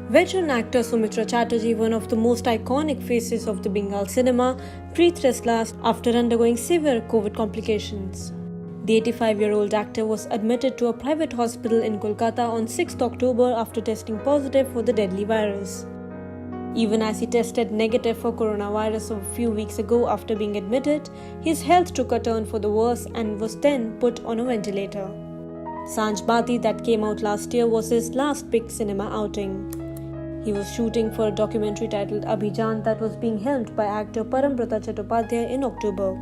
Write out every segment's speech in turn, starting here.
Veteran actor Soumitra Chatterjee, one of the most iconic faces of the Bengal cinema, breathed his last after undergoing severe COVID complications. The 85-year-old actor was admitted to a private hospital in Kolkata on 6 October after testing positive for the deadly virus. Even as he tested negative for coronavirus a few weeks ago after being admitted, his health took a turn for the worse and was then put on a ventilator. Sanj Bati, that came out last year, was his last big cinema outing. He was shooting for a documentary titled Abhijan that was being helmed by actor Parambrata Chattopadhyay in October.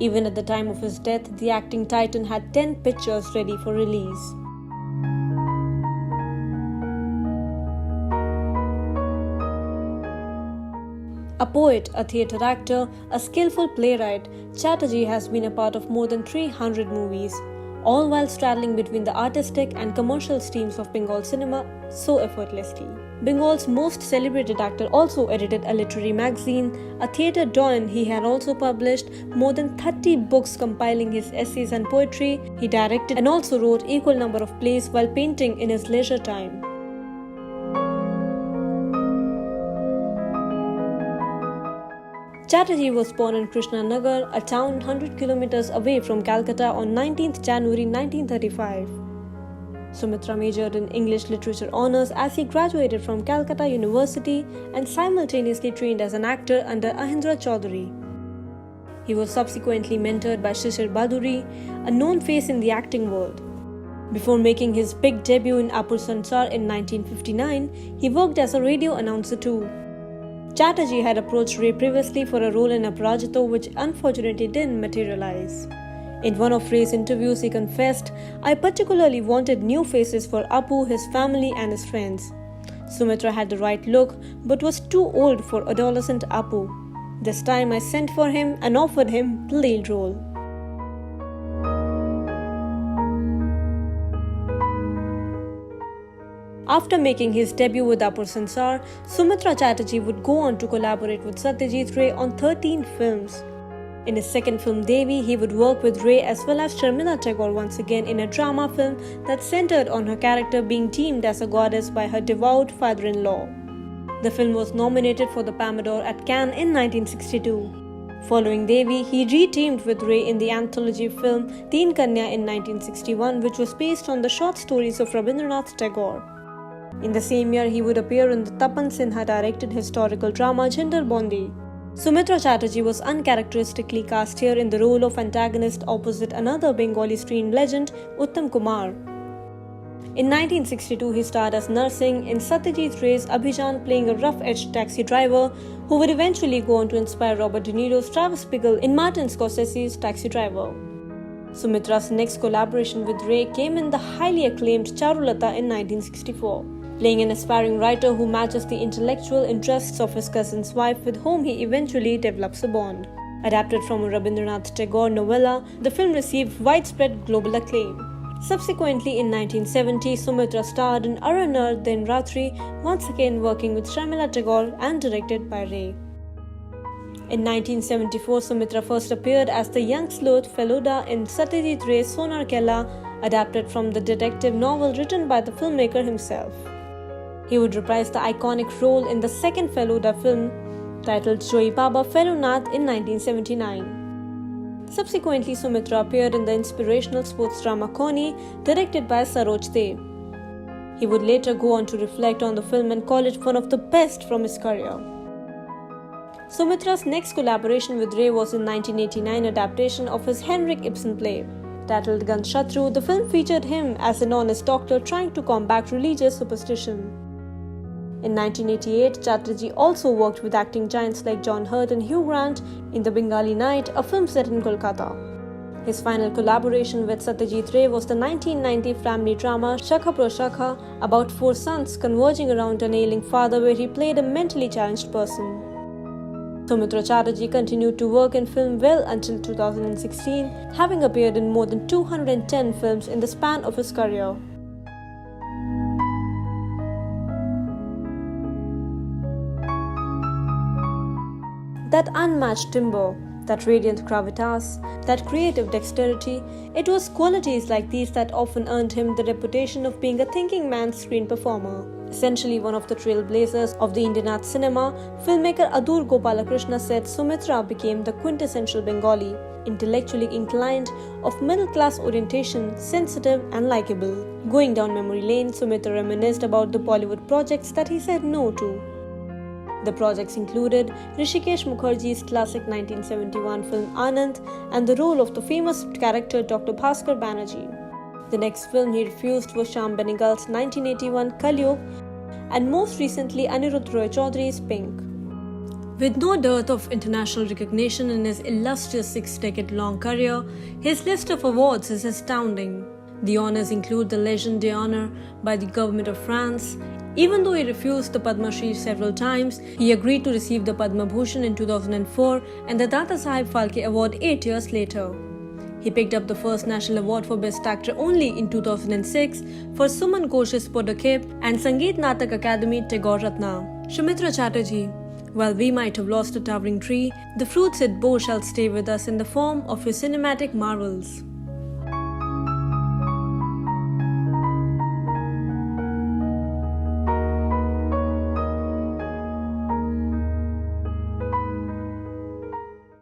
Even at the time of his death, the acting titan had 10 pictures ready for release. A poet, a theatre actor, a skillful playwright, Chatterjee has been a part of more than 300 movies, all while straddling between the artistic and commercial streams of Bengal cinema so effortlessly. Bengal's most celebrated actor also edited a literary magazine, a theatre don. He had also published more than 30 books compiling his essays and poetry. He directed and also wrote equal number of plays while painting in his leisure time. Chatterjee was born in Krishnanagar, a town 100 kilometers away from Calcutta, on 19th January 1935. Soumitra majored in English Literature Honours as he graduated from Calcutta University and simultaneously trained as an actor under Ahindra Chaudhary. He was subsequently mentored by Shishir Baduri, a known face in the acting world. Before making his big debut in Apur Sansar in 1959, he worked as a radio announcer too. Chatterjee had approached Ray previously for a role in Aparajito, which unfortunately didn't materialize. In one of Ray's interviews, he confessed, "I particularly wanted new faces for Apu, his family and his friends. Soumitra had the right look, but was too old for adolescent Apu. This time I sent for him and offered him the lead role." After making his debut with Apur Sansar, Soumitra Chatterjee would go on to collaborate with Satyajit Ray on 13 films. In his second film Devi, he would work with Ray as well as Sharmila Tagore once again in a drama film that centered on her character being deemed as a goddess by her devout father-in-law. The film was nominated for the Palme d'Or at Cannes in 1962. Following Devi, he re-teamed with Ray in the anthology film Teen Kanya in 1961, which was based on the short stories of Rabindranath Tagore. In the same year, he would appear in the Tapan Sinha-directed historical drama Jhindar Bondi. Soumitra Chatterjee was uncharacteristically cast here in the role of antagonist opposite another Bengali screen legend, Uttam Kumar. In 1962, he starred as Narsingh in Satyajit Ray's Abhijan, playing a rough-edged taxi driver who would eventually go on to inspire Robert De Niro's Travis Bickle in Martin Scorsese's Taxi Driver. Sumitra's next collaboration with Ray came in the highly acclaimed Charulata in 1964. Playing an aspiring writer who matches the intellectual interests of his cousin's wife, with whom he eventually develops a bond. Adapted from a Rabindranath Tagore novella, the film received widespread global acclaim. Subsequently, in 1970, Soumitra starred in Aranar Din Ratri, once again working with Sharmila Tagore and directed by Ray. In 1974, Soumitra first appeared as the young sleuth Feluda in Satyajit Ray's Sonar Kella, adapted from the detective novel written by the filmmaker himself. He would reprise the iconic role in the second Feluda film, titled Joi Baba Felunath in 1979. Subsequently, Soumitra appeared in the inspirational sports drama Koni, directed by Saroj Dev. He would later go on to reflect on the film and call it one of the best from his career. Soumitra's next collaboration with Ray was in 1989 adaptation of his Henrik Ibsen play. Titled Ganshatru, the film featured him as an honest doctor trying to combat religious superstition. In 1988, Chatterjee also worked with acting giants like John Hurt and Hugh Grant in The Bengali Night, a film set in Kolkata. His final collaboration with Satyajit Ray was the 1990 family drama Shakha Pro Shakha, about 4 sons converging around an ailing father, where he played a mentally challenged person. Soumitra Chatterjee continued to work in film well until 2016, having appeared in more than 210 films in the span of his career. That unmatched timbre, that radiant gravitas, that creative dexterity, it was qualities like these that often earned him the reputation of being a thinking man's screen performer. Essentially one of the trailblazers of the Indian art cinema, filmmaker Adur Gopalakrishna said Sumitra became the quintessential Bengali, intellectually inclined, of middle-class orientation, sensitive and likable. Going down memory lane, Sumitra reminisced about the Bollywood projects that he said no to. The projects included Hrishikesh Mukherjee's classic 1971 film Anand and the role of the famous character Dr. Bhaskar Banerjee. The next film he refused was Shyam Benegal's 1981 Kalyug and most recently Anirudh Roy Chaudhary's Pink. With no dearth of international recognition in his illustrious 6-decade-long career, his list of awards is astounding. The honors include the Légion d'honneur by the government of France. Even though he refused the Padma Shri several times, he agreed to receive the Padma Bhushan in 2004 and the Dada Saheb Phalke Award 8 years later. He picked up the first national award for Best Actor only in 2006 for Suman Ghosh's Podakep and Sangeet Natak Academy Tagore Ratna. Soumitra Chatterjee. While we might have lost a towering tree, the fruits it bore shall stay with us in the form of his cinematic marvels.